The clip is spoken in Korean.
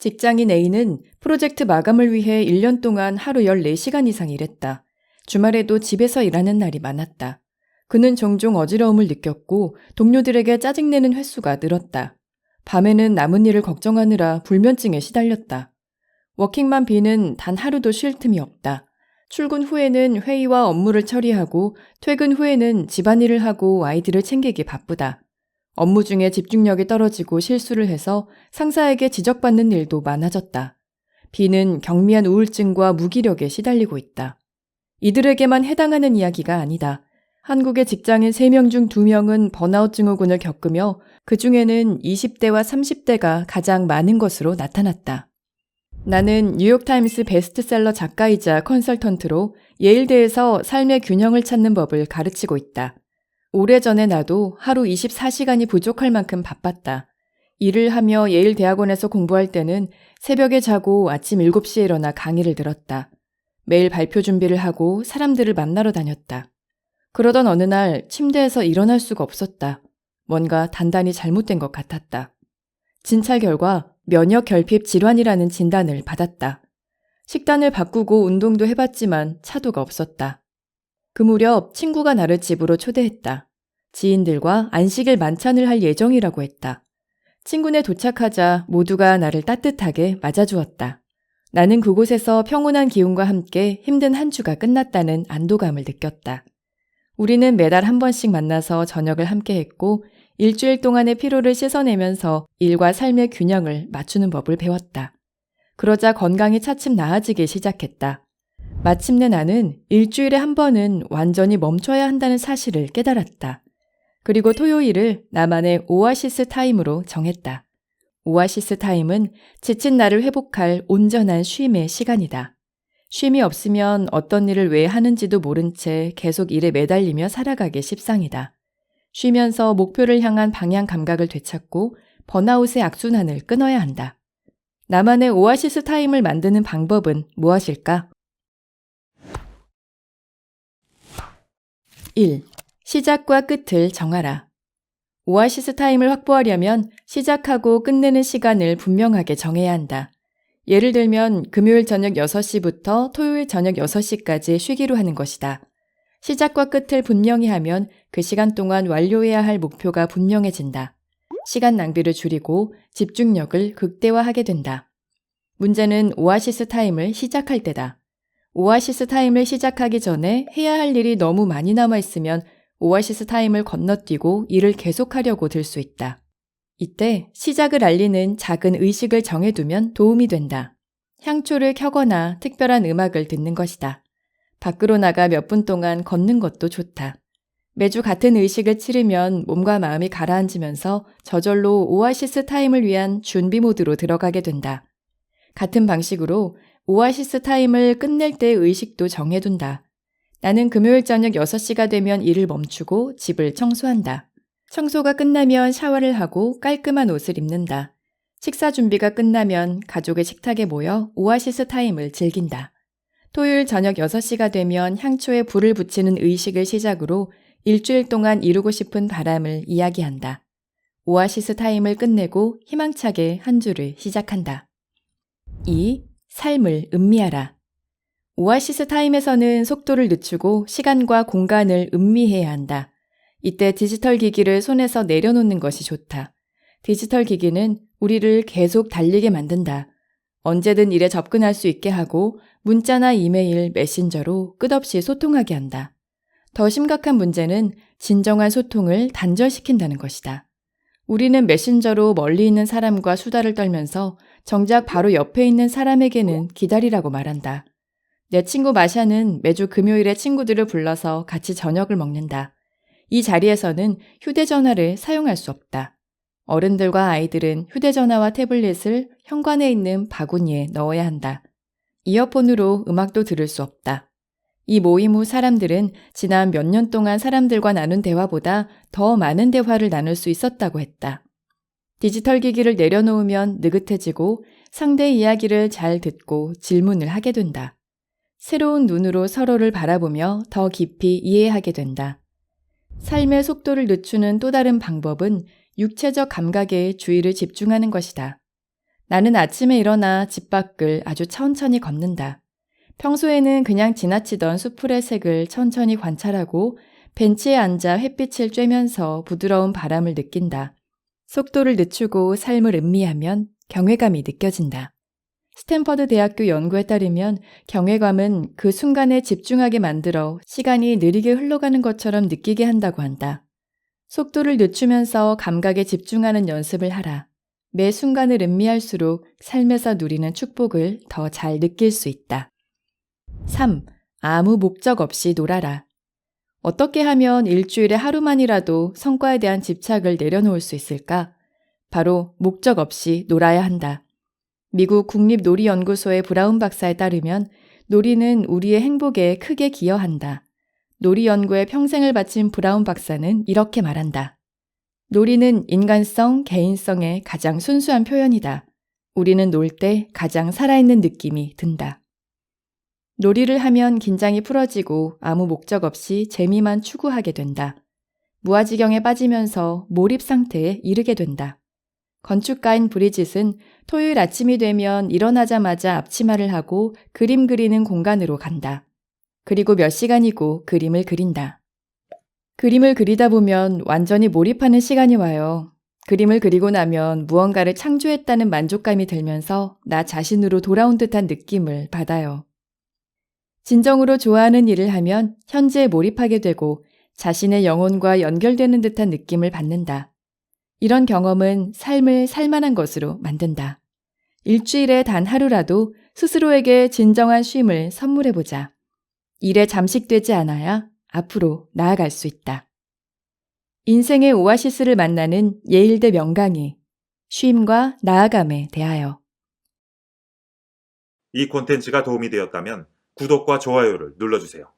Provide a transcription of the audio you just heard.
직장인 A는 프로젝트 마감을 위해 1년 동안 하루 14시간 이상 일했다. 주말에도 집에서 일하는 날이 많았다. 그는 종종 어지러움을 느꼈고 동료들에게 짜증내는 횟수가 늘었다. 밤에는 남은 일을 걱정하느라 불면증에 시달렸다. 워킹맘 B는 단 하루도 쉴 틈이 없다. 출근 후에는 회의와 업무를 처리하고 퇴근 후에는 집안일을 하고 아이들을 챙기기 바쁘다. 업무 중에 집중력이 떨어지고 실수를 해서 상사에게 지적받는 일도 많아졌다. B는 경미한 우울증과 무기력에 시달리고 있다. 이들에게만 해당하는 이야기가 아니다. 한국의 직장인 3명 중 2명은 번아웃 증후군을 겪으며 그 중에는 20대와 30대가 가장 많은 것으로 나타났다. 나는 뉴욕타임스 베스트셀러 작가이자 컨설턴트로 예일대에서 삶의 균형을 찾는 법을 가르치고 있다. 오래전에 나도 하루 24시간이 부족할 만큼 바빴다. 일을 하며 예일대학원에서 공부할 때는 새벽에 자고 아침 7시에 일어나 강의를 들었다. 매일 발표 준비를 하고 사람들을 만나러 다녔다. 그러던 어느 날 침대에서 일어날 수가 없었다. 뭔가 단단히 잘못된 것 같았다. 진찰 결과 면역 결핍 질환이라는 진단을 받았다. 식단을 바꾸고 운동도 해봤지만 차도가 없었다. 그 무렵 친구가 나를 집으로 초대했다. 지인들과 안식일 만찬을 할 예정이라고 했다. 친구네 도착하자 모두가 나를 따뜻하게 맞아주었다. 나는 그곳에서 평온한 기운과 함께 힘든 한 주가 끝났다는 안도감을 느꼈다. 우리는 매달 한 번씩 만나서 저녁을 함께 했고 일주일 동안의 피로를 씻어내면서 일과 삶의 균형을 맞추는 법을 배웠다. 그러자 건강이 차츰 나아지기 시작했다. 마침내 나는 일주일에 한 번은 완전히 멈춰야 한다는 사실을 깨달았다. 그리고 토요일을 나만의 오아시스 타임으로 정했다. 오아시스 타임은 지친 나를 회복할 온전한 쉼의 시간이다. 쉼이 없으면 어떤 일을 왜 하는지도 모른 채 계속 일에 매달리며 살아가기 십상이다. 쉬면서 목표를 향한 방향 감각을 되찾고 번아웃의 악순환을 끊어야 한다. 나만의 오아시스 타임을 만드는 방법은 무엇일까? 1. 시작과 끝을 정하라. 오아시스 타임을 확보하려면 시작하고 끝내는 시간을 분명하게 정해야 한다. 예를 들면 금요일 저녁 6시부터 토요일 저녁 6시까지 쉬기로 하는 것이다. 시작과 끝을 분명히 하면 그 시간 동안 완료해야 할 목표가 분명해진다. 시간 낭비를 줄이고 집중력을 극대화하게 된다. 문제는 오아시스 타임을 시작할 때다. 오아시스 타임을 시작하기 전에 해야 할 일이 너무 많이 남아있으면 오아시스 타임을 건너뛰고 일을 계속하려고 들 수 있다. 이때 시작을 알리는 작은 의식을 정해두면 도움이 된다. 향초를 켜거나 특별한 음악을 듣는 것이다. 밖으로 나가 몇 분 동안 걷는 것도 좋다. 매주 같은 의식을 치르면 몸과 마음이 가라앉으면서 저절로 오아시스 타임을 위한 준비 모드로 들어가게 된다. 같은 방식으로 오아시스 타임을 끝낼 때의 의식도 정해둔다. 나는 금요일 저녁 6시가 되면 일을 멈추고 집을 청소한다. 청소가 끝나면 샤워를 하고 깔끔한 옷을 입는다. 식사 준비가 끝나면 가족의 식탁에 모여 오아시스 타임을 즐긴다. 토요일 저녁 6시가 되면 향초에 불을 붙이는 의식을 시작으로 일주일 동안 이루고 싶은 바람을 이야기한다. 오아시스 타임을 끝내고 희망차게 한 주를 시작한다. 2. 삶을 음미하라. 오아시스 타임에서는 속도를 늦추고 시간과 공간을 음미해야 한다. 이때 디지털 기기를 손에서 내려놓는 것이 좋다. 디지털 기기는 우리를 계속 달리게 만든다. 언제든 일에 접근할 수 있게 하고 문자나 이메일, 메신저로 끝없이 소통하게 한다. 더 심각한 문제는 진정한 소통을 단절시킨다는 것이다. 우리는 메신저로 멀리 있는 사람과 수다를 떨면서 정작 바로 옆에 있는 사람에게는 기다리라고 말한다. 내 친구 마샤는 매주 금요일에 친구들을 불러서 같이 저녁을 먹는다. 이 자리에서는 휴대전화를 사용할 수 없다. 어른들과 아이들은 휴대전화와 태블릿을 현관에 있는 바구니에 넣어야 한다. 이어폰으로 음악도 들을 수 없다. 이 모임 후 사람들은 지난 몇 년 동안 사람들과 나눈 대화보다 더 많은 대화를 나눌 수 있었다고 했다. 디지털 기기를 내려놓으면 느긋해지고 상대의 이야기를 잘 듣고 질문을 하게 된다. 새로운 눈으로 서로를 바라보며 더 깊이 이해하게 된다. 삶의 속도를 늦추는 또 다른 방법은 육체적 감각에 주의를 집중하는 것이다. 나는 아침에 일어나 집 밖을 아주 천천히 걷는다. 평소에는 그냥 지나치던 수풀의 색을 천천히 관찰하고 벤치에 앉아 햇빛을 쬐면서 부드러운 바람을 느낀다. 속도를 늦추고 삶을 음미하면 경외감이 느껴진다. 스탠퍼드 대학교 연구에 따르면 경외감은 그 순간에 집중하게 만들어 시간이 느리게 흘러가는 것처럼 느끼게 한다고 한다. 속도를 늦추면서 감각에 집중하는 연습을 하라. 매 순간을 음미할수록 삶에서 누리는 축복을 더 잘 느낄 수 있다. 3. 아무 목적 없이 놀아라. 어떻게 하면 일주일에 하루만이라도 성과에 대한 집착을 내려놓을 수 있을까? 바로 목적 없이 놀아야 한다. 미국 국립놀이연구소의 브라운 박사에 따르면 놀이는 우리의 행복에 크게 기여한다. 놀이 연구에 평생을 바친 브라운 박사는 이렇게 말한다. 놀이는 인간성, 개인성의 가장 순수한 표현이다. 우리는 놀 때 가장 살아있는 느낌이 든다. 놀이를 하면 긴장이 풀어지고 아무 목적 없이 재미만 추구하게 된다. 무아지경에 빠지면서 몰입 상태에 이르게 된다. 건축가인 브리짓은 토요일 아침이 되면 일어나자마자 앞치마를 하고 그림 그리는 공간으로 간다. 그리고 몇 시간이고 그림을 그린다. 그림을 그리다 보면 완전히 몰입하는 시간이 와요. 그림을 그리고 나면 무언가를 창조했다는 만족감이 들면서 나 자신으로 돌아온 듯한 느낌을 받아요. 진정으로 좋아하는 일을 하면 현재에 몰입하게 되고 자신의 영혼과 연결되는 듯한 느낌을 받는다. 이런 경험은 삶을 살만한 것으로 만든다. 일주일에 단 하루라도 스스로에게 진정한 쉼을 선물해보자. 일에 잠식되지 않아야 앞으로 나아갈 수 있다. 인생의 오아시스를 만나는 예일대 명강의 쉼과 나아감에 대하여. 이 콘텐츠가 도움이 되었다면 구독과 좋아요를 눌러주세요.